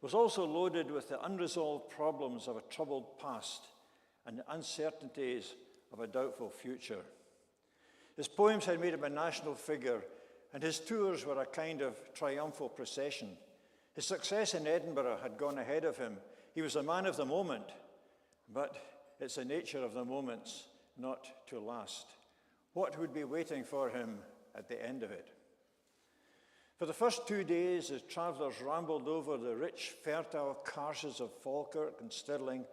was also loaded with the unresolved problems of a troubled past and the uncertainties of a doubtful future. His poems had made him a national figure, and his tours were a kind of triumphal procession. His success in Edinburgh had gone ahead of him. He was a man of the moment, but it's the nature of the moments not to last. What would be waiting for him at the end of it? For the first 2 days, as travellers rambled over the rich, fertile carses of Falkirk and Stirling,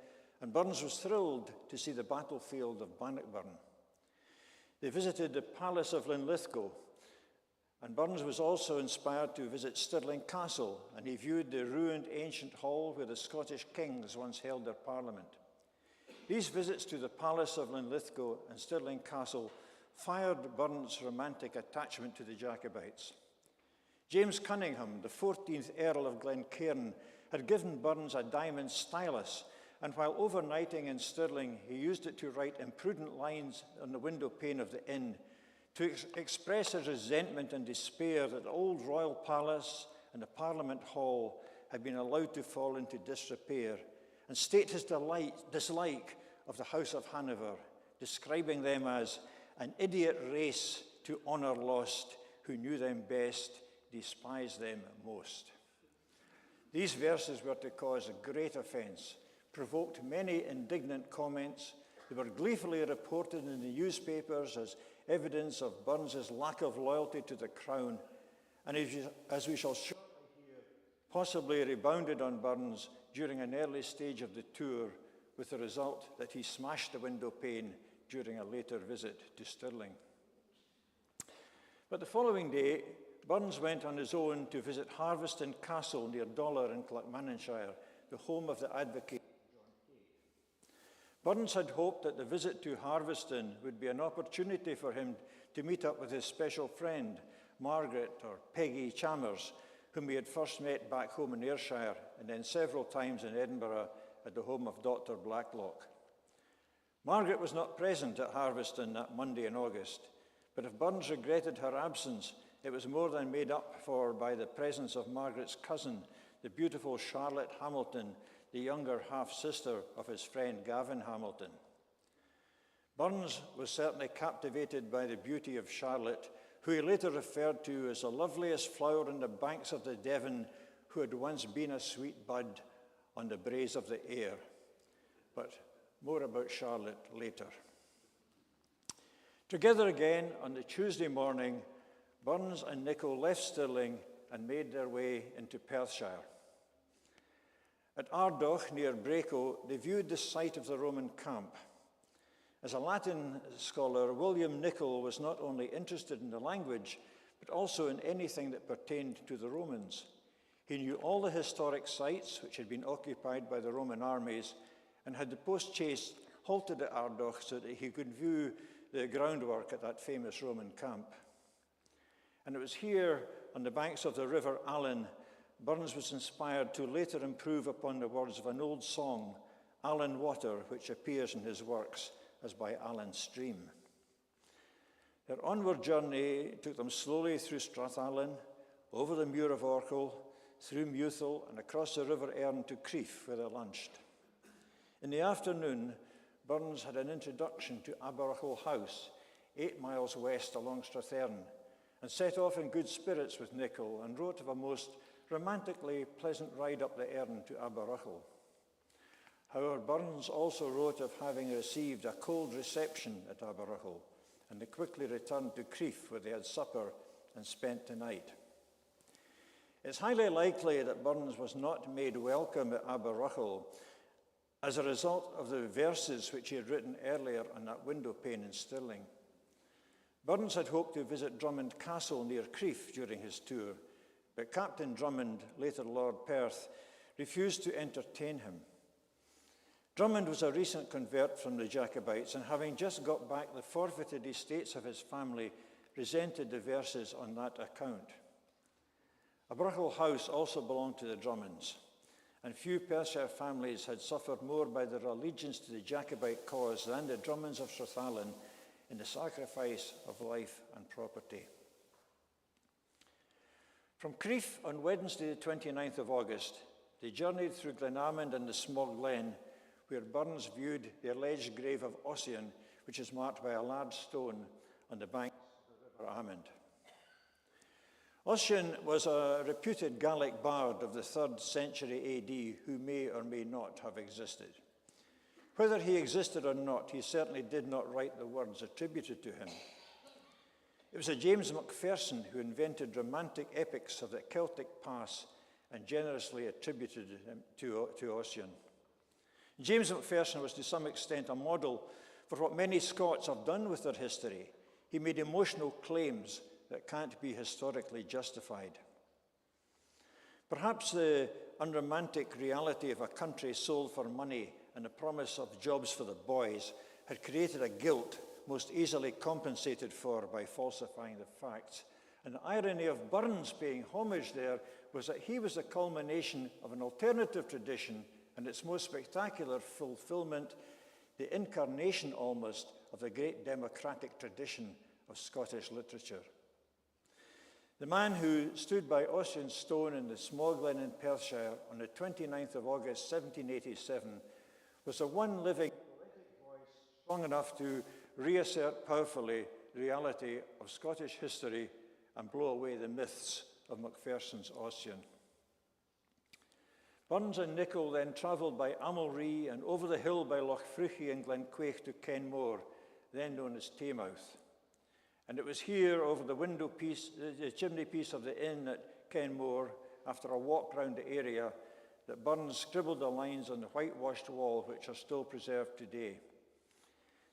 and Burns was thrilled to see the battlefield of Bannockburn. They visited the Palace of Linlithgow, and Burns was also inspired to visit Stirling Castle, and he viewed the ruined ancient hall where the Scottish kings once held their parliament. These visits to the Palace of Linlithgow and Stirling Castle fired Burns' romantic attachment to the Jacobites. James Cunningham, the 14th Earl of Glencairn, had given Burns a diamond stylus, and while overnighting in Stirling, he used it to write imprudent lines on the window pane of the inn, to express his resentment and despair that the old royal palace and the Parliament Hall had been allowed to fall into disrepair, and state his dislike of the House of Hanover, describing them as an idiot race to honour lost, who knew them best, despised them most. These verses were to cause a great offence, provoked many indignant comments. They were gleefully reported in the newspapers as evidence of Burns' lack of loyalty to the crown, and as we shall shortly hear, possibly rebounded on Burns during an early stage of the tour, with the result that he smashed the window pane during a later visit to Stirling. But the following day, Burns went on his own to visit Harveston Castle near Dollar in Clackmannanshire, the home of the advocate John Kay. Burns had hoped that the visit to Harveston would be an opportunity for him to meet up with his special friend, Margaret, or Peggy Chalmers, whom he had first met back home in Ayrshire and then several times in Edinburgh at the home of Dr. Blacklock. Margaret was not present at Harveston that Monday in August, but if Burns regretted her absence, it was more than made up for by the presence of Margaret's cousin, the beautiful Charlotte Hamilton, the younger half-sister of his friend Gavin Hamilton. Burns was certainly captivated by the beauty of Charlotte, who he later referred to as the loveliest flower on the banks of the Devon, who had once been a sweet bud on the braes of the Ayr. But more about Charlotte later. Together again on the Tuesday morning, Burns and Nicholl left Stirling and made their way into Perthshire. At Ardogh, near Braco, they viewed the site of the Roman camp. As a Latin scholar, William Nicholl was not only interested in the language, but also in anything that pertained to the Romans. He knew all the historic sites which had been occupied by the Roman armies, and had the post-chase halted at Ardogh so that he could view the groundwork at that famous Roman camp. And it was here, on the banks of the River Allen, Burns was inspired to later improve upon the words of an old song, Allen Water, which appears in his works as by Allen Stream. Their onward journey took them slowly through Strathallan, over the Muir of Orchel, through Mewthel, and across the River Erne to Crieff, where they lunched. In the afternoon, Burns had an introduction to Aberachel House, 8 miles west along Strathearn, and set off in good spirits with Nicholl, and wrote of a most romantically pleasant ride up the Erne to Aberachel. However, Burns also wrote of having received a cold reception at Aberachel, and they quickly returned to Crieff, where they had supper and spent the night. It's highly likely that Burns was not made welcome at Aberachel as a result of the verses which he had written earlier on that window pane in Stirling. Burns had hoped to visit Drummond Castle near Crieff during his tour, but Captain Drummond, later Lord Perth, refused to entertain him. Drummond was a recent convert from the Jacobites, and having just got back the forfeited estates of his family, resented the verses on that account. Aberachel House also belonged to the Drummonds, and few Perthshire families had suffered more by their allegiance to the Jacobite cause than the Drummonds of Strathallan in the sacrifice of life and property. From Crieff on Wednesday the 29th of August, They journeyed through Glenalmond and the Smog Glen, where Burns viewed the alleged grave of Ossian, which is marked by a large stone on the bank of the River Amond. Ossian was a reputed Gaelic bard of the 3rd century AD who may or may not have existed. Whether he existed or not, he certainly did not write the words attributed to him. It was a James Macpherson who invented romantic epics of the Celtic past and generously attributed him to Ossian. James Macpherson was to some extent a model for what many Scots have done with their history. He made emotional claims that can't be historically justified. Perhaps the unromantic reality of a country sold for money and the promise of jobs for the boys had created a guilt most easily compensated for by falsifying the facts. And the irony of Burns paying homage there was that he was the culmination of an alternative tradition and its most spectacular fulfillment, the incarnation almost of the great democratic tradition of Scottish literature. The man who stood by Ossian's stone in the Smog Glen in Perthshire on the 29th of August 1787 was the one living poetic voice strong enough to reassert powerfully the reality of Scottish history and blow away the myths of Macpherson's Ossian. Burns and Nicholl then travelled by Amalree and over the hill by Loch Fruchie and Glenquaich to Kenmore, then known as Taymouth. And it was here, over the the chimney piece of the inn at Kenmore, after a walk round the area, that Burns scribbled the lines on the whitewashed wall, which are still preserved today.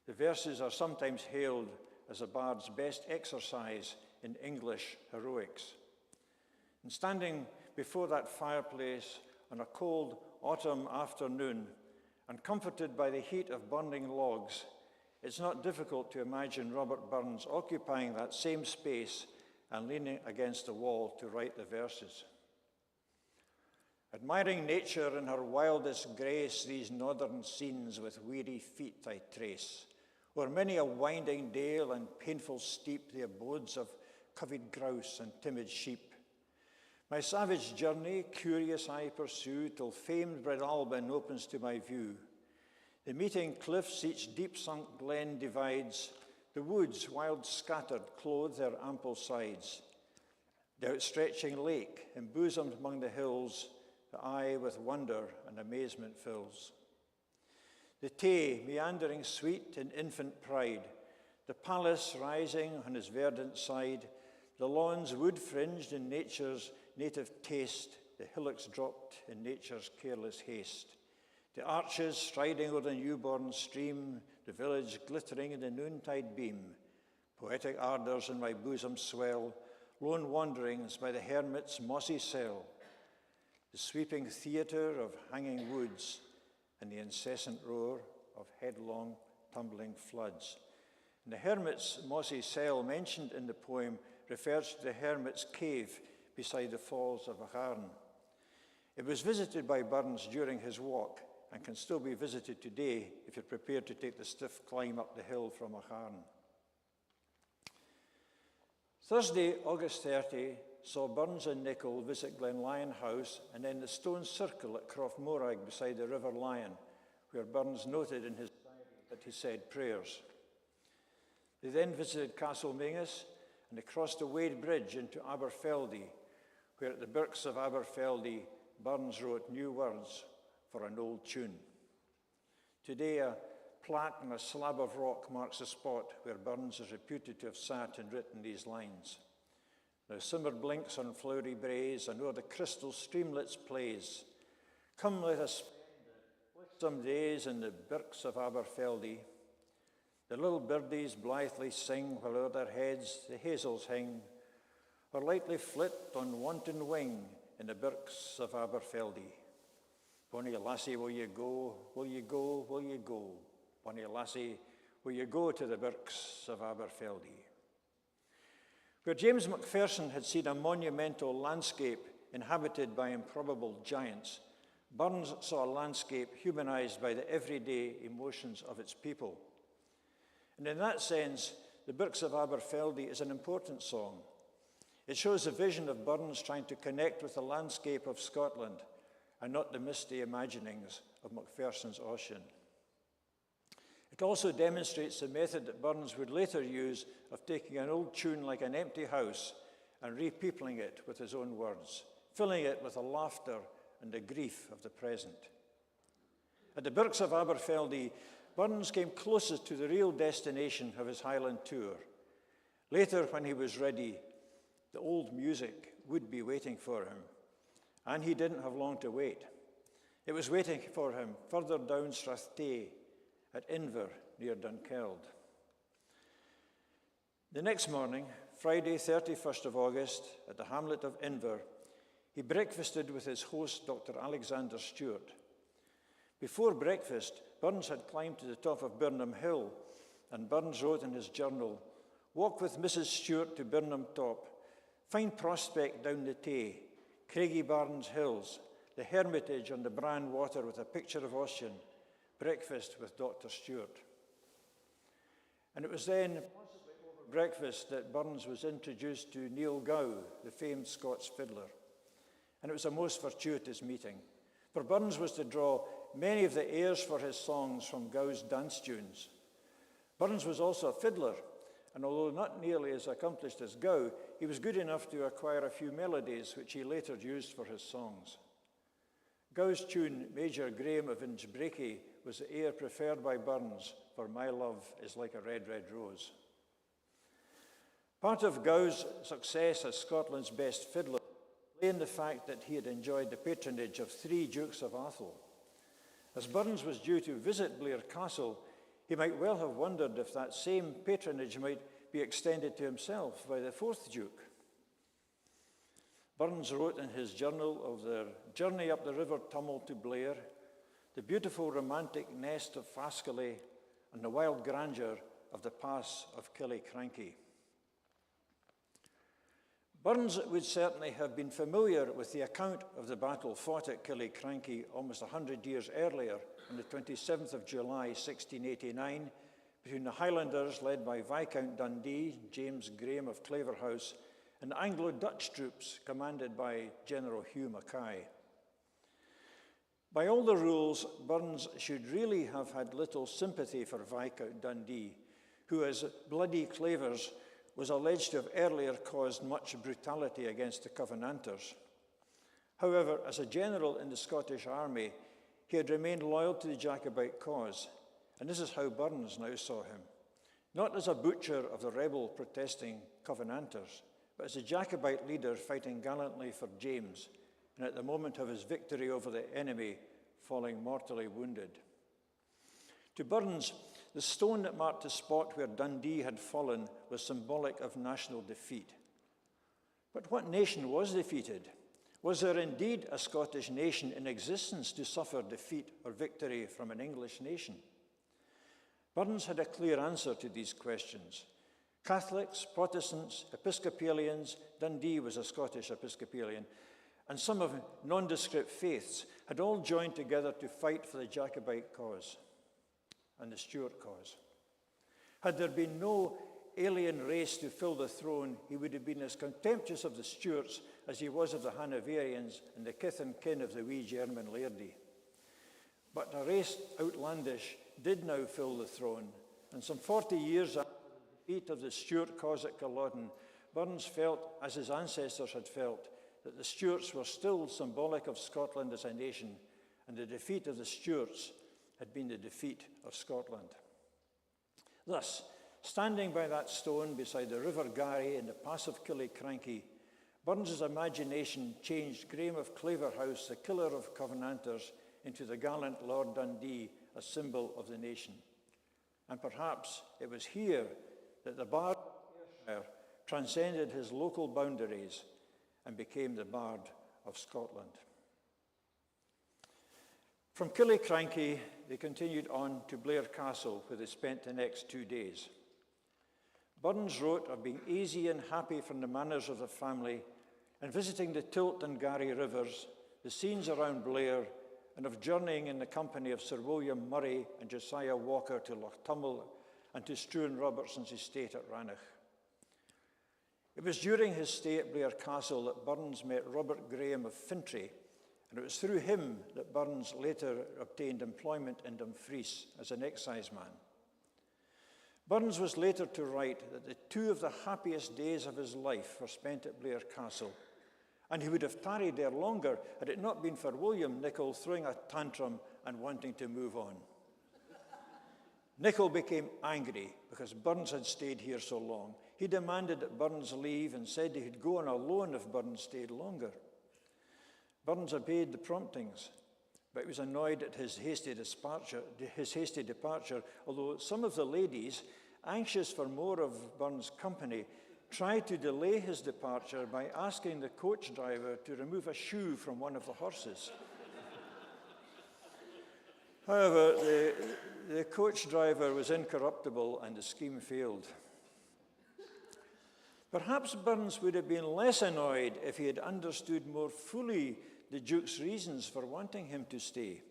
The verses are sometimes hailed as a bard's best exercise in English heroics. And standing before that fireplace on a cold autumn afternoon, and comforted by the heat of burning logs, it's not difficult to imagine Robert Burns occupying that same space and leaning against the wall to write the verses. Admiring nature in her wildest grace, these northern scenes with weary feet I trace, o'er many a winding dale and painful steep, the abodes of coveyed grouse and timid sheep. My savage journey, curious I pursue, till famed Breadalbin opens to my view. The meeting cliffs each deep-sunk glen divides, the woods, wild scattered, clothe their ample sides. The outstretching lake, embosomed among the hills, the eye with wonder and amazement fills. The Tay, meandering sweet in infant pride, the palace rising on its verdant side, the lawns wood-fringed in nature's native taste, the hillocks dropped in nature's careless haste. The arches striding o'er the newborn stream, the village glittering in the noontide beam. Poetic ardours in my bosom swell, lone wanderings by the hermit's mossy cell. The sweeping theatre of hanging woods and the incessant roar of headlong, tumbling floods. And the hermit's mossy cell mentioned in the poem refers to the hermit's cave beside the falls of Acharn. It was visited by Burns during his walk and can still be visited today if you're prepared to take the stiff climb up the hill from Acharn. Thursday, August 30, saw Burns and Nicholl visit Glenlyon House and then the Stone Circle at Croftmorag beside the River Lion, where Burns noted in his diary that he said prayers. They then visited Castle Mingus and they crossed the Wade Bridge into Aberfeldy, where at the Birks of Aberfeldy, Burns wrote new words for an old tune. Today, a plaque on a slab of rock marks the spot where Burns is reputed to have sat and written these lines. Now simmer blinks on flowery braes, and o'er the crystal streamlets plays. Come, let us spend some days in the Birks of Aberfeldy. The little birdies blithely sing, while o'er their heads the hazels hang, or lightly flit on wanton wing in the Birks of Aberfeldy. Bonnie lassie, will ye go, will ye go, will ye go? Bonnie lassie, will ye go to the Birks of Aberfeldy? Where James Macpherson had seen a monumental landscape inhabited by improbable giants, Burns saw a landscape humanized by the everyday emotions of its people. And in that sense, the Birks of Aberfeldy is an important song. It shows the vision of Burns trying to connect with the landscape of Scotland and not the misty imaginings of Macpherson's Ossian. It also demonstrates the method that Burns would later use of taking an old tune like An Empty House and repeopling it with his own words, filling it with the laughter and the grief of the present. At the Birks of Aberfeldy, Burns came closest to the real destination of his Highland tour. Later, when he was ready, the old music would be waiting for him, and he didn't have long to wait. It was waiting for him further down Strathtay at Inver near Dunkeld. The next morning, Friday 31st of August, at the hamlet of Inver, he breakfasted with his host, Dr. Alexander Stewart. Before breakfast, Burns had climbed to the top of Birnam Hill, and Burns wrote in his journal, "Walk with Mrs. Stewart to Birnam Top. Fine prospect down the Tay, Craigie Barnes Hills, the Hermitage on the Bran Water with a picture of Ossian. Breakfast with Dr. Stewart." And it was then, possibly over breakfast, that Burns was introduced to Neil Gow, the famed Scots fiddler. And it was a most fortuitous meeting, for Burns was to draw many of the airs for his songs from Gow's dance tunes. Burns was also a fiddler, and although not nearly as accomplished as Gow, he was good enough to acquire a few melodies which he later used for his songs. Gow's tune, Major Graham of Inchbrakie, was the air preferred by Burns for My Love is Like a Red, Red Rose. Part of Gow's success as Scotland's best fiddler lay in the fact that he had enjoyed the patronage of 3 Dukes of Atholl. As Burns was due to visit Blair Castle, he might well have wondered if that same patronage might be extended to himself by the 4th Duke. Burns wrote in his journal of their journey up the River Tummel to Blair, the beautiful romantic nest of Fascally, and the wild grandeur of the pass of Killiecrankie. Burns would certainly have been familiar with the account of the battle fought at Killiecrankie almost 100 years earlier, on the 27th of July, 1689, between the Highlanders led by Viscount Dundee, James Graham of Claverhouse, and Anglo-Dutch troops commanded by General Hugh Mackay. By all the rules, Burns should really have had little sympathy for Viscount Dundee, who, as Bloody Clavers, was alleged to have earlier caused much brutality against the Covenanters. However, as a general in the Scottish army, he had remained loyal to the Jacobite cause, and this is how Burns now saw him. Not as a butcher of the rebel protesting Covenanters, but as a Jacobite leader fighting gallantly for James, and at the moment of his victory over the enemy, falling mortally wounded. To Burns, the stone that marked the spot where Dundee had fallen was symbolic of national defeat. But what nation was defeated? Was there indeed a Scottish nation in existence to suffer defeat or victory from an English nation? Burns had a clear answer to these questions. Catholics, Protestants, Episcopalians, Dundee was a Scottish Episcopalian, and some of nondescript faiths had all joined together to fight for the Jacobite cause and the Stuart cause. Had there been no alien race to fill the throne, he would have been as contemptuous of the Stuarts as he was of the Hanoverians and the kith and kin of the wee German lairdy. But a race outlandish did now fill the throne, and some 40 years after the defeat of the Stuart cause at Culloden, Burns felt, as his ancestors had felt, that the Stuarts were still symbolic of Scotland as a nation, and the defeat of the Stuarts had been the defeat of Scotland. Thus, standing by that stone beside the River Garry in the pass of Killiecrankie, Burns's imagination changed Graham of Claverhouse, the killer of Covenanters, into the gallant Lord Dundee, a symbol of the nation. And perhaps it was here that the Bard of Perthshire transcended his local boundaries and became the Bard of Scotland. From Killiecrankie, they continued on to Blair Castle, where they spent the next 2 days. Burns wrote of being easy and happy from the manners of the family and visiting the Tilt and Garry rivers, the scenes around Blair, and of journeying in the company of Sir William Murray and Josiah Walker to Lochtummel and to Struan Robertson's estate at Rannoch. It was during his stay at Blair Castle that Burns met Robert Graham of Fintry, and it was through him that Burns later obtained employment in Dumfries as an exciseman. Burns was later to write that the two of the happiest days of his life were spent at Blair Castle, and he would have tarried there longer had it not been for William Nicol throwing a tantrum and wanting to move on. Nicol became angry because Burns had stayed here so long. He demanded that Burns leave and said he'd go on a loan if Burns stayed longer. Burns obeyed the promptings, but he was annoyed at his hasty departure, although some of the ladies, anxious for more of Burns' company, tried to delay his departure by asking the coach driver to remove a shoe from one of the horses. However, the coach driver was incorruptible and the scheme failed. Perhaps Burns would have been less annoyed if he had understood more fully the Duke's reasons for wanting him to stay.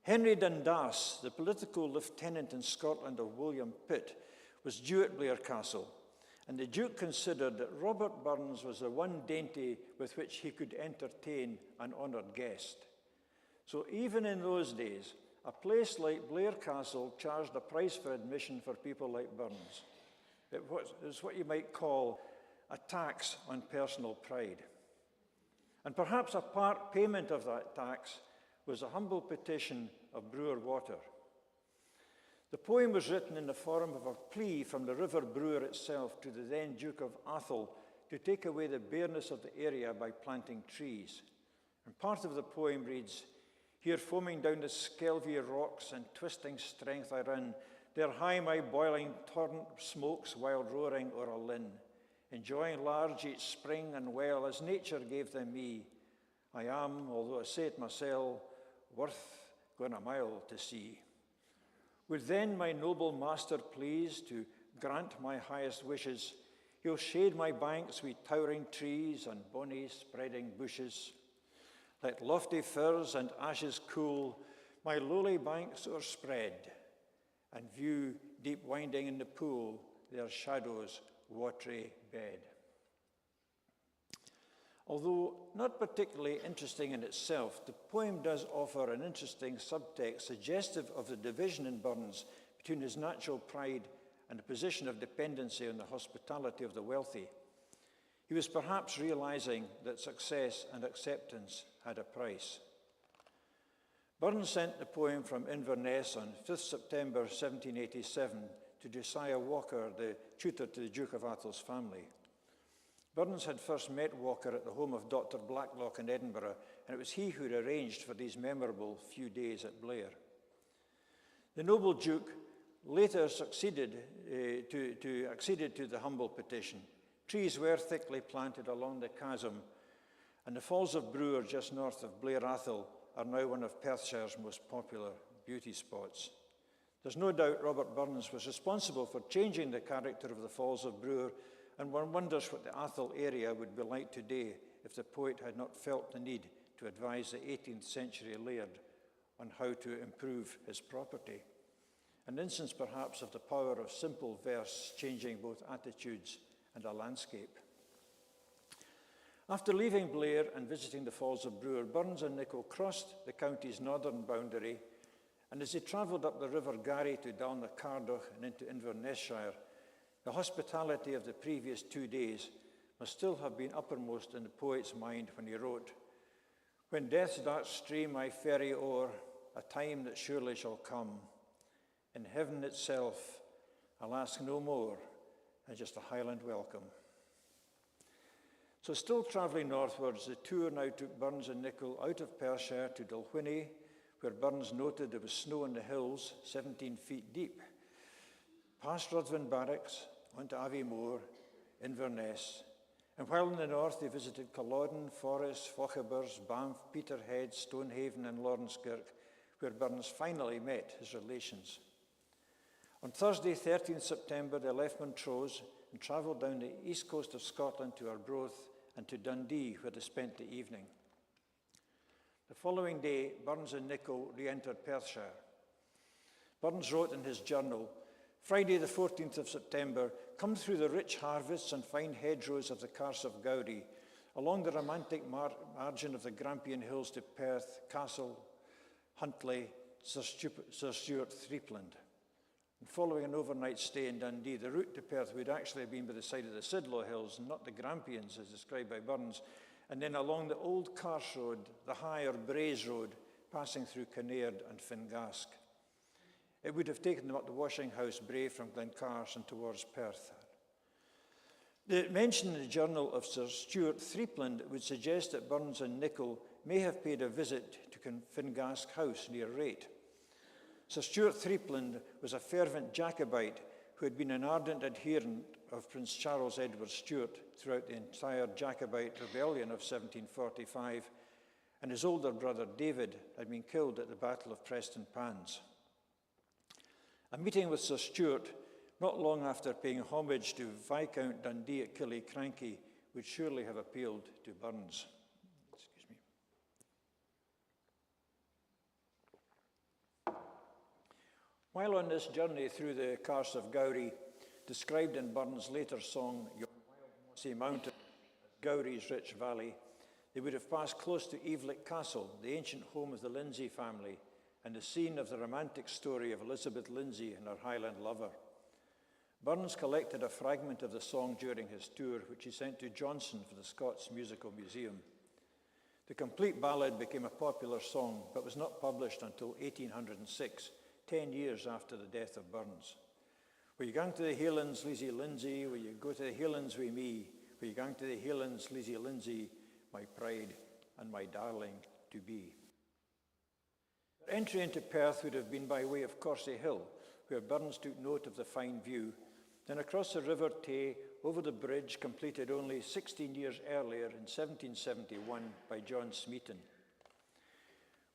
Henry Dundas, the political lieutenant in Scotland of William Pitt, was due at Blair Castle, and the Duke considered that Robert Burns was the one dainty with which he could entertain an honoured guest. So even in those days, a place like Blair Castle charged a price for admission for people like Burns. It was what you might call a tax on personal pride. And perhaps a part payment of that tax was a humble petition of brewer water. The poem was written in the form of a plea from the river brewer itself to the then Duke of Atholl to take away the bareness of the area by planting trees. And part of the poem reads, "Here foaming down the skelvy rocks and twisting strength I run, there high my boiling torrent smokes while roaring o'er a linn, enjoying large each spring and well as nature gave them me. I am, although I say it mysel, worth going a mile to see. Would then my noble master please to grant my highest wishes, he'll shade my banks with towering trees and bonny spreading bushes. Let lofty firs and ashes cool my lowly banks o'erspread, and view deep winding in the pool their shadows' watery bed." Although not particularly interesting in itself, the poem does offer an interesting subtext suggestive of the division in Burns between his natural pride and a position of dependency on the hospitality of the wealthy. He was perhaps realizing that success and acceptance had a price. Burns sent the poem from Inverness on 5th September 1787 to Josiah Walker, the tutor to the Duke of Atholl's family. Burns had first met Walker at the home of Dr. Blacklock in Edinburgh, and it was he who arranged for these memorable few days at Blair. The noble Duke later acceded to the humble petition. Trees were thickly planted along the chasm, and the Falls of Brewer, just north of Blair Atholl, are now one of Perthshire's most popular beauty spots. There's no doubt Robert Burns was responsible for changing the character of the Falls of Brewer, and one wonders what the Atholl area would be like today if the poet had not felt the need to advise the 18th century laird on how to improve his property. An instance perhaps of the power of simple verse changing both attitudes and a landscape. After leaving Blair and visiting the Falls of Brewer, Burns and Nicol crossed the county's northern boundary, and as they travelled up the River Garry to Dalnacardoch and into Inverness-shire, the hospitality of the previous 2 days must still have been uppermost in the poet's mind when he wrote, "When death's dark stream I ferry o'er, a time that surely shall come, in heaven itself I'll ask no more than just a Highland welcome." So still travelling northwards, the tour now took Burns and Nicol out of Perthshire to Dalwhinnie, where Burns noted there was snow on the hills 17 feet deep, past Ruthven Barracks, onto Aviemore, Inverness. And while in the north they visited Culloden, Forres, Fauchebers, Banff, Peterhead, Stonehaven and Laurencekirk, where Burns finally met his relations. On Thursday, 13th September, they left Montrose and travelled down the east coast of Scotland to Arbroath and to Dundee, where they spent the evening. The following day, Burns and Nicol re-entered Perthshire. Burns wrote in his journal, "Friday the 14th of September, come through the rich harvests and fine hedgerows of the Carse of Gowrie, along the romantic margin of the Grampian Hills to Perth, Castle, Huntly, Sir Stuart Threepland. And following an overnight stay in Dundee, the route to Perth would actually have been by the side of the Sidlaw Hills, and not the Grampians as described by Burns, and then along the old Carse Road, the higher Braes Road, passing through Kinnaird and Fingask. It would have taken them up the Washing House Brae from Glencarse and towards Perth. The mention in the journal of Sir Stuart Threepland would suggest that Burns and Nicholl may have paid a visit to Fingask House near Rate. Sir Stuart Threepland was a fervent Jacobite who had been an ardent adherent of Prince Charles Edward Stuart throughout the entire Jacobite rebellion of 1745, and his older brother David had been killed at the Battle of Preston Pans. A meeting with Sir Stuart, not long after paying homage to Viscount Dundee at Killiecrankie, would surely have appealed to Burns. Excuse me. While on this journey through the Carse of Gowrie, described in Burns' later song, Yon Wild Mossy Mountain, Gowrie's rich valley, they would have passed close to Evelett Castle, the ancient home of the Lindsay family, and the scene of the romantic story of Elizabeth Lindsay and her Highland lover. Burns collected a fragment of the song during his tour, which he sent to Johnson for the Scots Musical Museum. The complete ballad became a popular song, but was not published until 1806, 10 years after the death of Burns. Will you gang to the Highlands, Lizzie Lindsay? Will you go to the Highlands with me? Will you gang to the Highlands, Lizzie Lindsay? My pride and my darling to be. Their entry into Perth would have been by way of Corsey Hill, where Burns took note of the fine view, then across the River Tay, over the bridge completed only 16 years earlier in 1771 by John Smeaton.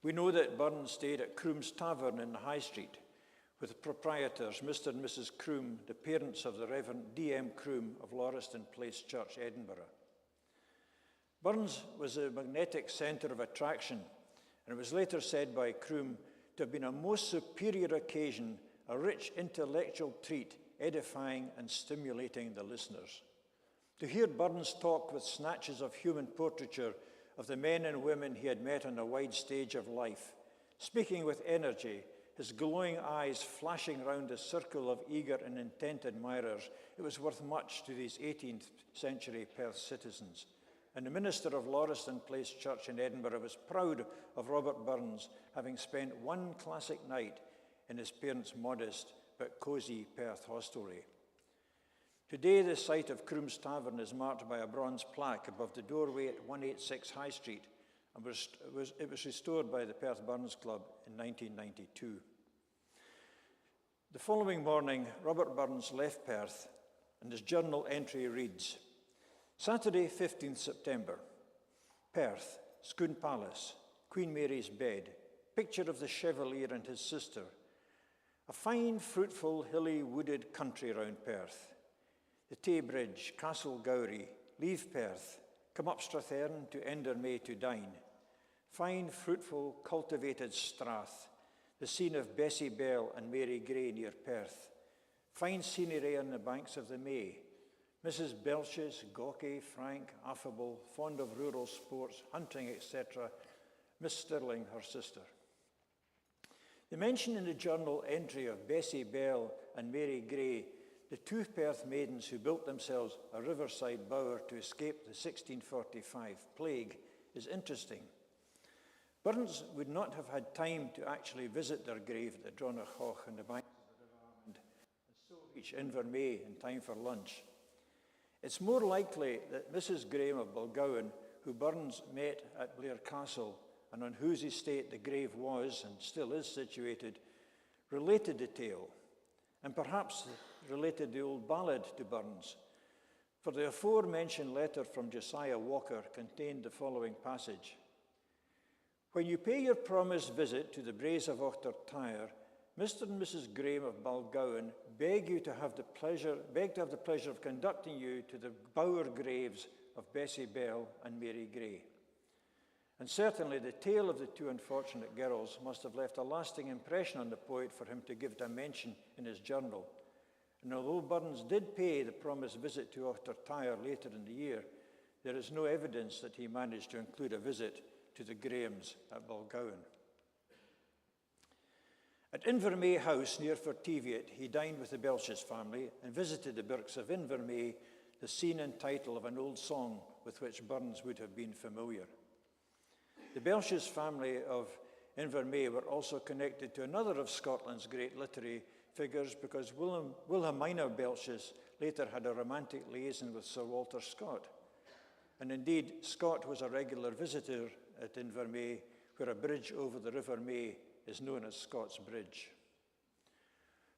We know that Burns stayed at Croom's Tavern in the High Street, with the proprietors, Mr. and Mrs. Croom, the parents of the Reverend D.M. Croom of Lauriston Place Church, Edinburgh. Burns was a magnetic centre of attraction, and it was later said by Croom to have been a most superior occasion, a rich intellectual treat, edifying and stimulating the listeners. To hear Burns talk with snatches of human portraiture of the men and women he had met on the wide stage of life, speaking with energy, his glowing eyes flashing round a circle of eager and intent admirers, it was worth much to these 18th century Perth citizens. And the minister of Lauriston Place Church in Edinburgh was proud of Robert Burns, having spent one classic night in his parents' modest but cosy Perth hostelry. Today, the site of Croom's Tavern is marked by a bronze plaque above the doorway at 186 High Street, and it was restored by the Perth Burns Club in 1992. The following morning, Robert Burns left Perth, and his journal entry reads, Saturday, 15th September, Perth, Scone Palace, Queen Mary's bed, picture of the Chevalier and his sister, a fine, fruitful, hilly, wooded country round Perth. The Tay Bridge, Castle Gowrie, leave Perth, come up Strathearn to Endermay to dine. Fine, fruitful, cultivated Strath, the scene of Bessie Bell and Mary Grey near Perth. Fine scenery on the banks of the May. Mrs. Belches, gawky, frank, affable, fond of rural sports, hunting, etc. Miss Stirling, her sister. The mention in the journal entry of Bessie Bell and Mary Grey, the two Perth maidens who built themselves a riverside bower to escape the 1645 plague, is interesting. Burns would not have had time to actually visit their grave at the Dronach on the banks of the River Armand, and so reach Invermay in time for lunch. It's more likely that Mrs. Graham of Bulgowan, who Burns met at Blair Castle and on whose estate the grave was and still is situated, related the tale, and perhaps related the old ballad to Burns. For the aforementioned letter from Josiah Walker contained the following passage. When you pay your promised visit to the Braes of Ochtertyre, Mr. and Mrs. Graham of Balgowan beg to have the pleasure of conducting you to the bower graves of Bessie Bell and Mary Grey. And certainly the tale of the two unfortunate girls must have left a lasting impression on the poet for him to give dimension in his journal. And although Burns did pay the promised visit to Ochtertyre later in the year, there is no evidence that he managed to include a visit to the Grahams at Balgowan. At Invermay House near Fertiviat, he dined with the Belches family and visited the Birks of Invermay, the scene and title of an old song with which Burns would have been familiar. The Belches family of Invermay were also connected to another of Scotland's great literary figures because Wilhelmina Belches later had a romantic liaison with Sir Walter Scott. And indeed, Scott was a regular visitor at Invermay, where a bridge over the River May is known as Scott's Bridge.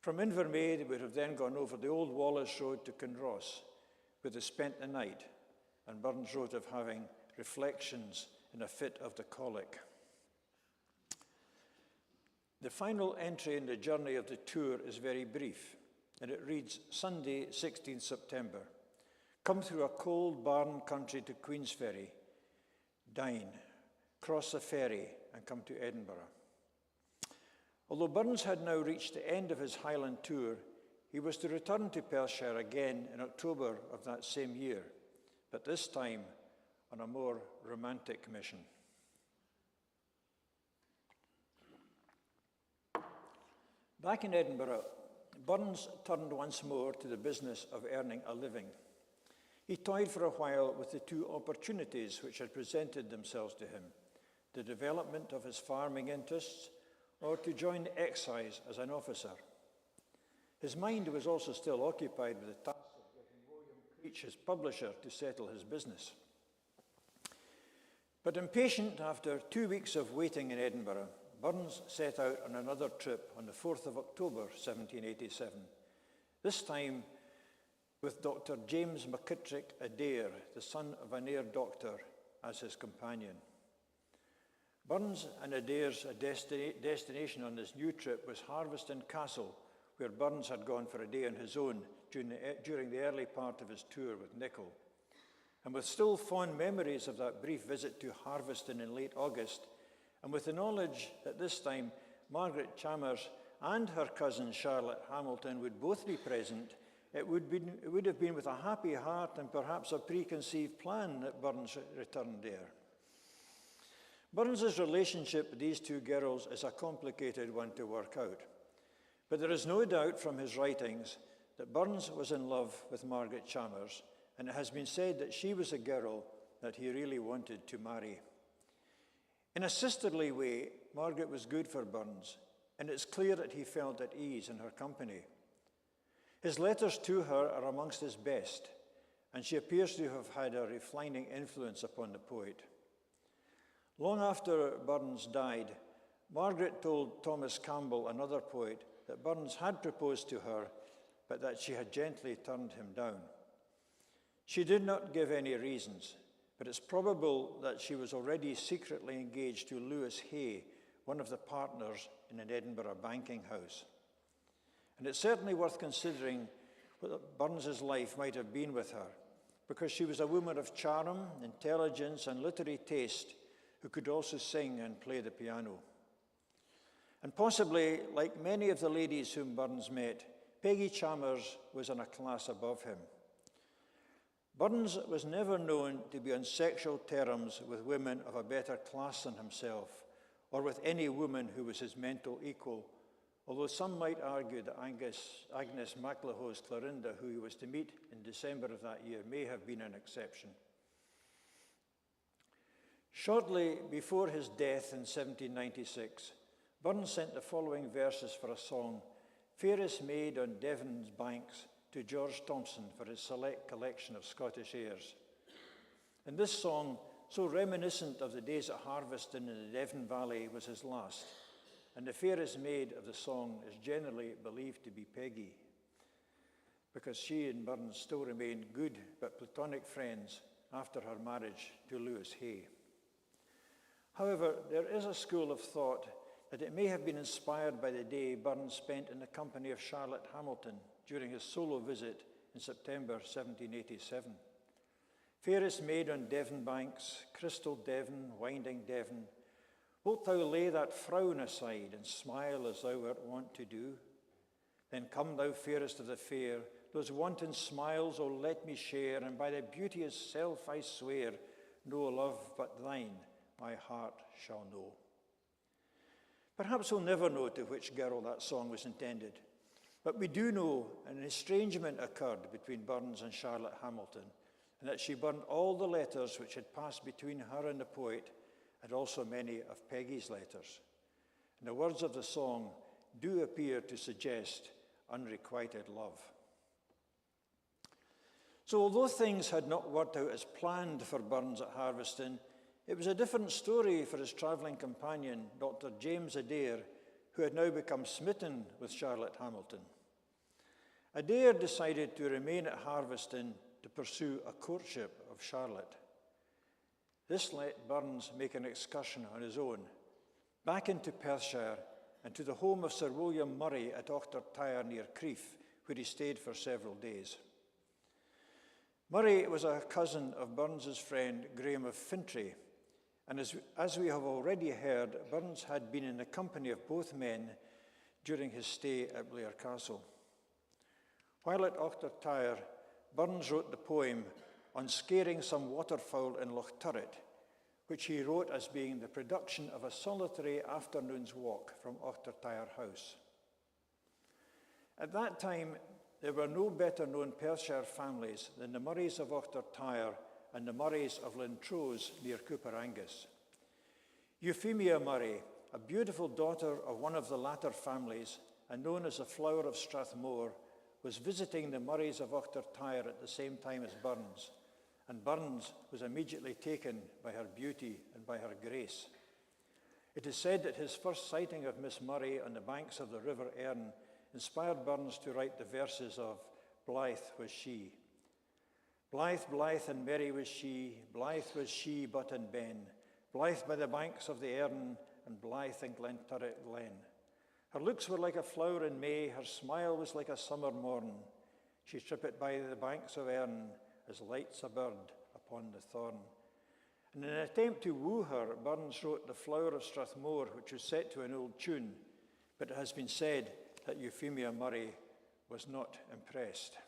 From Invermay, they would have then gone over the old Wallace Road to Kinross, where they spent the night, and Burns wrote of having reflections in a fit of the colic. The final entry in the journey of the tour is very brief, and it reads, Sunday, 16th September. Come through a cold barren country to Queensferry, dine, cross the ferry, and come to Edinburgh. Although Burns had now reached the end of his Highland tour, he was to return to Perthshire again in October of that same year, but this time on a more romantic mission. Back in Edinburgh, Burns turned once more to the business of earning a living. He toyed for a while with the two opportunities which had presented themselves to him, the development of his farming interests or to join the excise as an officer. His mind was also still occupied with the task of getting William Creech, his publisher, to settle his business. But impatient after 2 weeks of waiting in Edinburgh, Burns set out on another trip on the 4th of October, 1787, this time with Dr. James McKittrick Adair, the son of an Ayr doctor, as his companion. Burns and Adair's destination on this new trip was Harveston Castle, where Burns had gone for a day on his own during the early part of his tour with Nicholl. And with still fond memories of that brief visit to Harveston in late August, and with the knowledge that this time Margaret Chalmers and her cousin Charlotte Hamilton would both be present, it would have been with a happy heart and perhaps a preconceived plan that Burns returned there. Burns's relationship with these two girls is a complicated one to work out, but there is no doubt from his writings that Burns was in love with Margaret Chalmers, and it has been said that she was a girl that he really wanted to marry. In a sisterly way, Margaret was good for Burns, and it's clear that he felt at ease in her company. His letters to her are amongst his best, and she appears to have had a refining influence upon the poet. Long after Burns died, Margaret told Thomas Campbell, another poet, that Burns had proposed to her, but that she had gently turned him down. She did not give any reasons, but it's probable that she was already secretly engaged to Lewis Hay, one of the partners in an Edinburgh banking house. And it's certainly worth considering what Burns's life might have been with her, because she was a woman of charm, intelligence, and literary taste who could also sing and play the piano. And possibly, like many of the ladies whom Burns met, Peggy Chalmers was in a class above him. Burns was never known to be on sexual terms with women of a better class than himself, or with any woman who was his mental equal, although some might argue that Agnes MacLehow's Clorinda, who he was to meet in December of that year, may have been an exception. Shortly before his death in 1796, Burns sent the following verses for a song, Fairest Maid on Devon's Banks, to George Thompson for his select collection of Scottish airs. And this song, so reminiscent of the days at Harveston in the Devon Valley, was his last, and the fairest maid of the song is generally believed to be Peggy, because she and Burns still remain good but platonic friends after her marriage to Lewis Hay. However, there is a school of thought that it may have been inspired by the day Burns spent in the company of Charlotte Hamilton during his solo visit in September 1787. Fairest maid on Devon banks, crystal Devon, winding Devon, wilt thou lay that frown aside and smile as thou wert wont to do? Then come thou fairest of the fair, those wanton smiles, oh, let me share, and by thy beauteous self I swear, no love but thine my heart shall know. Perhaps we'll never know to which girl that song was intended, but we do know an estrangement occurred between Burns and Charlotte Hamilton, and that she burned all the letters which had passed between her and the poet, and also many of Peggy's letters. And the words of the song do appear to suggest unrequited love. So although things had not worked out as planned for Burns at Harveston, it was a different story for his travelling companion, Dr. James Adair, who had now become smitten with Charlotte Hamilton. Adair decided to remain at Harveston to pursue a courtship of Charlotte. This let Burns make an excursion on his own, back into Perthshire and to the home of Sir William Murray at Auchtertyre near Crieff, where he stayed for several days. Murray was a cousin of Burns's friend Graham of Fintry, and as we have already heard, Burns had been in the company of both men during his stay at Blair Castle. While at Auchtertyre, Burns wrote the poem on scaring some waterfowl in Loch Turret, which he wrote as being the production of a solitary afternoon's walk from Auchtertyre House. At that time, there were no better known Perthshire families than the Murrays of Auchtertyre and the Murrays of Lintrose near Cooper Angus. Euphemia Murray, a beautiful daughter of one of the latter families and known as the Flower of Strathmore, was visiting the Murrays of Auchtertyre at the same time as Burns, and Burns was immediately taken by her beauty and by her grace. It is said that his first sighting of Miss Murray on the banks of the River Erne inspired Burns to write the verses of Blithe Was She. Blithe, blithe and merry was she but in Ben, blithe by the banks of the Erne, and blithe in Glenturret Glen. Her looks were like a flower in May, her smile was like a summer morn. She tripped by the banks of Erne, as lights a bird upon the thorn. In an attempt to woo her, Burns wrote The Flower of Strathmore, which was set to an old tune, but it has been said that Euphemia Murray was not impressed.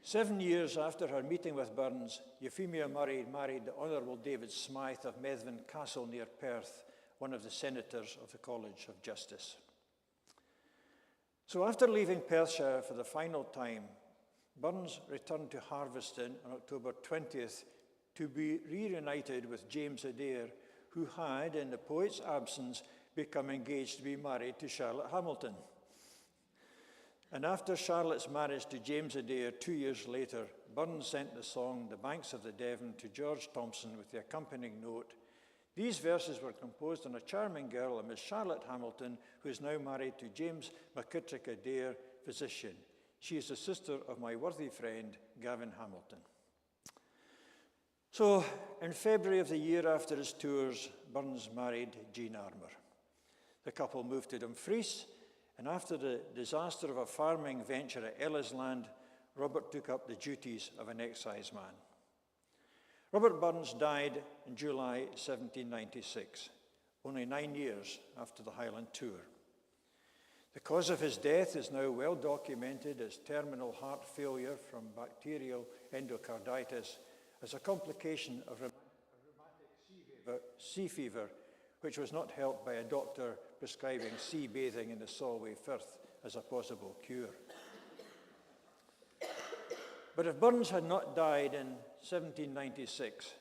7 years after her meeting with Burns, Euphemia Murray married the Honourable David Smythe of Methven Castle near Perth, one of the senators of the College of Justice. So after leaving Perthshire for the final time, Burns returned to Harveston on October 20th to be reunited with James Adair, who had, in the poet's absence, become engaged to be married to Charlotte Hamilton. And after Charlotte's marriage to James Adair 2 years later, Burns sent the song The Banks of the Devon to George Thompson with the accompanying note, "These verses were composed on a charming girl, a Miss Charlotte Hamilton, who is now married to James McKittrick Adair, physician. She is the sister of my worthy friend, Gavin Hamilton." So, in February of the year after his tours, Burns married Jean Armour. The couple moved to Dumfries, and after the disaster of a farming venture at Ellisland, Robert took up the duties of an exciseman. Robert Burns died in July 1796, only 9 years after the Highland tour. The cause of his death is now well documented as terminal heart failure from bacterial endocarditis as a complication of rheumatic sea fever, which was not helped by a doctor prescribing sea bathing in the Solway Firth as a possible cure. But if Burns had not died in 1796,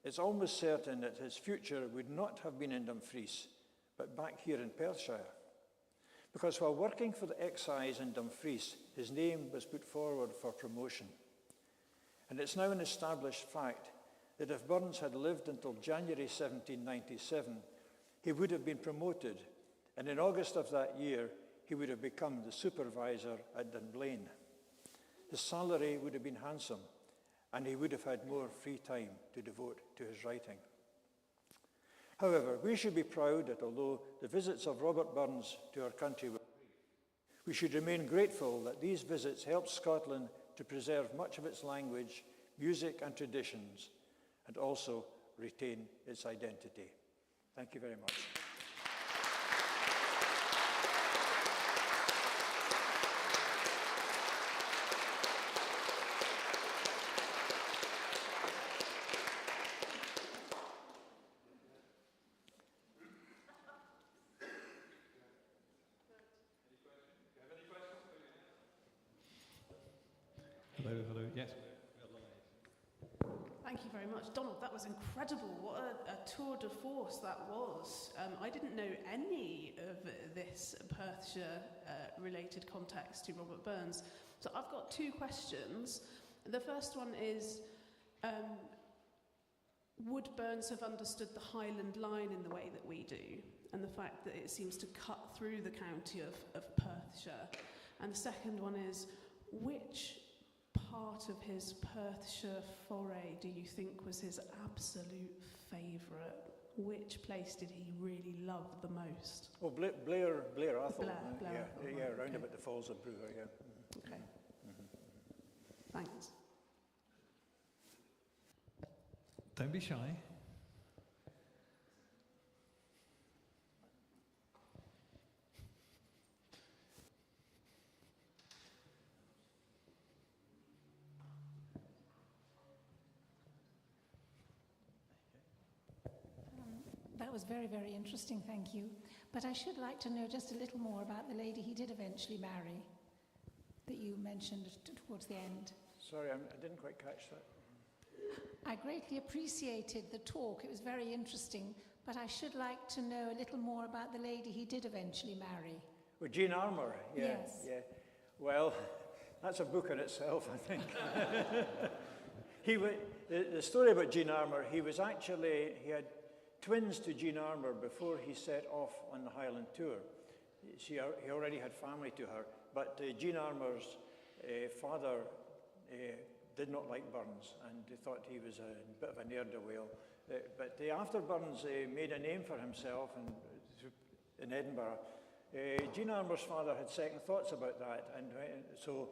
it's almost certain that his future would not have been in Dumfries, but back here in Perthshire. Because while working for the excise in Dumfries, his name was put forward for promotion. And it's now an established fact that if Burns had lived until January 1797, he would have been promoted, and in August of that year, he would have become the supervisor at Dunblane. His salary would have been handsome, and he would have had more free time to devote to his writing. However, we should be proud that although the visits of Robert Burns to our country were brief, we should remain grateful that these visits helped Scotland to preserve much of its language, music and traditions, and also retain its identity. Thank you very much. Yes. Thank you very much. Donald, that was incredible. What a tour de force that was. I didn't know any of this Perthshire related context to Robert Burns. So I've got two questions. The first one is, would Burns have understood the Highland line in the way that we do? And the fact that it seems to cut through the county of Perthshire. And the second one is, which part of his Perthshire foray do you think was his absolute favourite? Which place did he really love the most? Oh, Blair Athol. Blair Athol, round about the Falls of Brewer, yeah. Okay. Thanks. Don't be shy. That was very, very interesting, thank you. But I should like to know just a little more about the lady he did eventually marry, that you mentioned towards the end. Sorry, I didn't quite catch that. I greatly appreciated the talk, it was very interesting, but I should like to know a little more about the lady he did eventually marry. Well, Jean Armour, yeah. Yes. Yeah. Well, that's a book in itself, I think. The story about Jean Armour, he had twins to Jean Armour before he set off on the Highland tour. He already had family to her, but Jean Armour's father did not like Burns, and they thought he was a bit of a ne'er-do-well. But after Burns made a name for himself in Edinburgh, Jean Armour's father had second thoughts about that, and so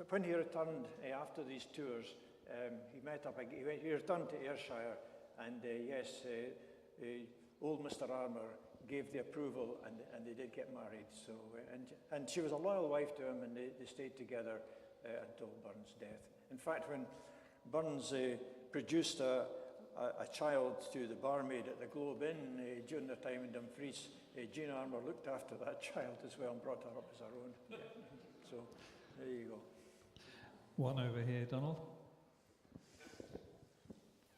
when he returned after these tours, he returned to Ayrshire, and yes, old Mr. Armour gave the approval, and they did get married. So, and she was a loyal wife to him, and they stayed together until Burns' death. In fact, when Burns produced a child to the barmaid at the Globe Inn during their time in Dumfries, Jean Armour looked after that child as well and brought her up as her own. Yeah. So, there you go. One over here, Donald.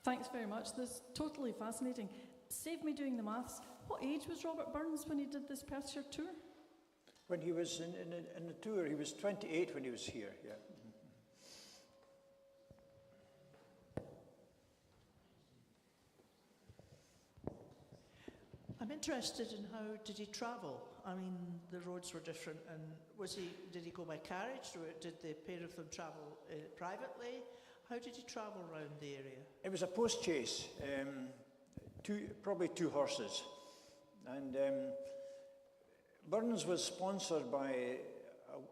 Thanks very much. This is totally fascinating. Save me doing the maths. What age was Robert Burns when he did this Perthshire tour? When he was in the tour, he was 28 when he was here, yeah. I'm interested in how did he travel? I mean, the roads were different, and did he go by carriage, or did the pair of them travel privately? How did he travel around the area? It was a post chase, probably two horses, and Burns was sponsored by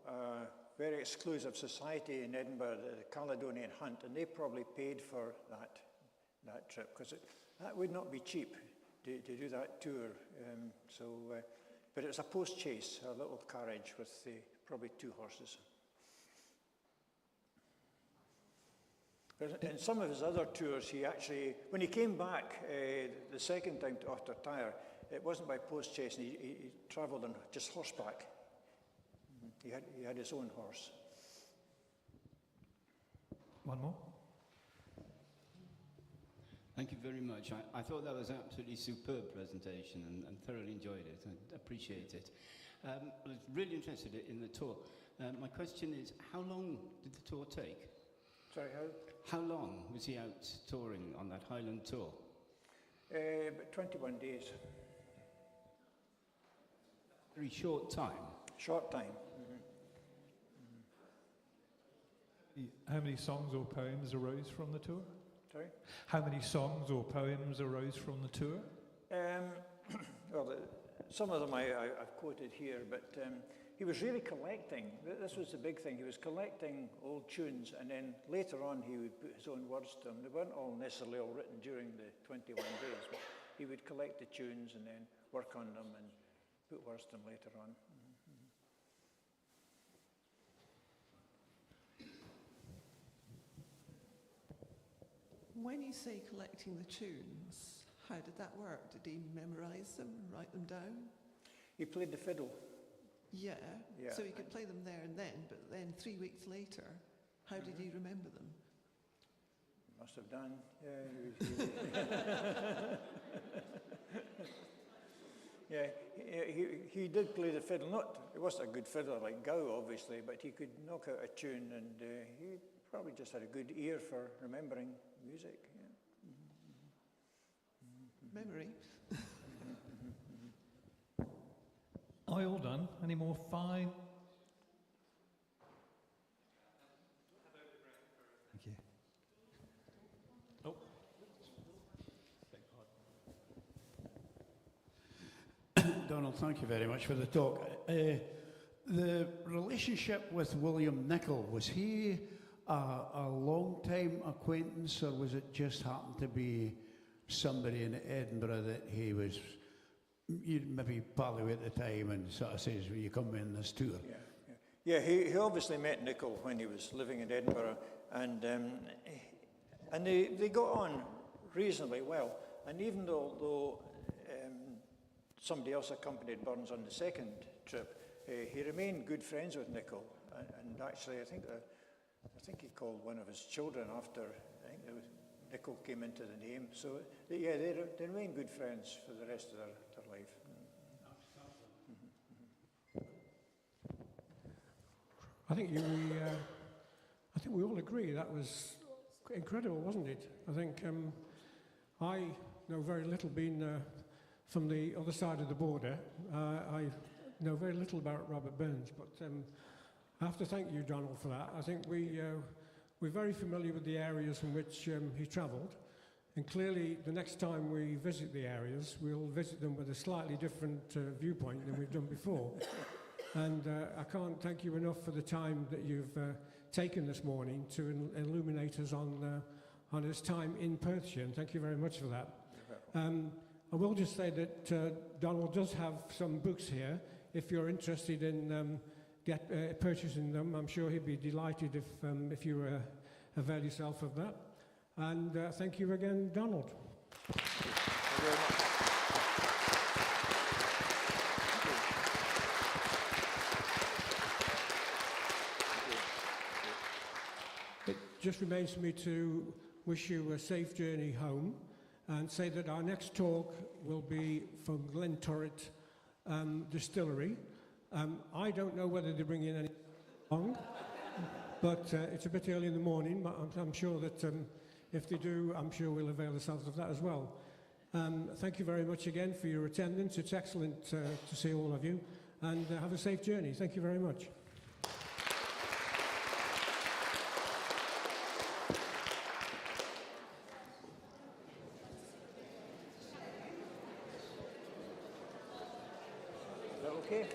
a very exclusive society in Edinburgh, the Caledonian Hunt, and they probably paid for that trip, because that would not be cheap to do that tour. But it was a post chase, a little carriage with probably two horses. In some of his other tours, when he came back the second time to Perthshire, it wasn't by post chase, and he travelled on just horseback. He had his own horse. One more. Thank you very much. I thought that was an absolutely superb presentation and thoroughly enjoyed it. I appreciate it. I was really interested in the tour. My question is, how long did the tour take? Sorry, How long was he out touring on that Highland tour? About 21 days. Very short time. Short time. How many songs or poems arose from the tour? Sorry? How many songs or poems arose from the tour? Well, some of them I've quoted here, but he was really collecting. This was the big thing. He was collecting old tunes, and then later on he would put his own words to them. They weren't all necessarily all written during the 21 days, but he would collect the tunes and then work on them and put words to them later on. When you say collecting the tunes, how did that work? Did he memorise them and write them down? He played the fiddle. Yeah. So he could play them there and then, but then 3 weeks later, How did he remember them? Must have done. Yeah, he did play the fiddle. He wasn't a good fiddler like Gow, obviously, but he could knock out a tune, and he probably just had a good ear for remembering music. Yeah. Memory. Are you all done? Any more fine? Thank you. Oh. Donald, thank you very much for the talk. The relationship with William Nicol, was he a long-time acquaintance, or was it just happened to be somebody in Edinburgh that he was, you'd maybe pally with at the time and sort of says, will you come in this tour? Yeah, he obviously met Nicol when he was living in Edinburgh, and they got on reasonably well. And even though somebody else accompanied Burns on the second trip, he remained good friends with Nicol. And actually, I think he called one of his children after, I think Nicol came into the name. So, yeah, they remained good friends for the rest of their life. I think we all agree that was incredible, wasn't it? I think I know very little, being from the other side of the border. I know very little about Robert Burns, but I have to thank you, Donald, for that. I think we're very familiar with the areas in which he travelled, and clearly the next time we visit the areas, we'll visit them with a slightly different viewpoint than we've done before. And I can't thank you enough for the time that you've taken this morning to illuminate us on his time in Perthshire, and thank you very much for that. I will just say that Donald does have some books here. If you're interested in purchasing them, I'm sure he'd be delighted if you avail yourself of that. And thank you again, Donald. Thank you very much. It just remains for me to wish you a safe journey home and say that our next talk will be from Glentorrit Distillery. I don't know whether they bring in any song, but it's a bit early in the morning, but I'm sure that if they do, I'm sure we'll avail ourselves of that as well. Thank you very much again for your attendance. It's excellent to see all of you, and have a safe journey. Thank you very much. Is that okay?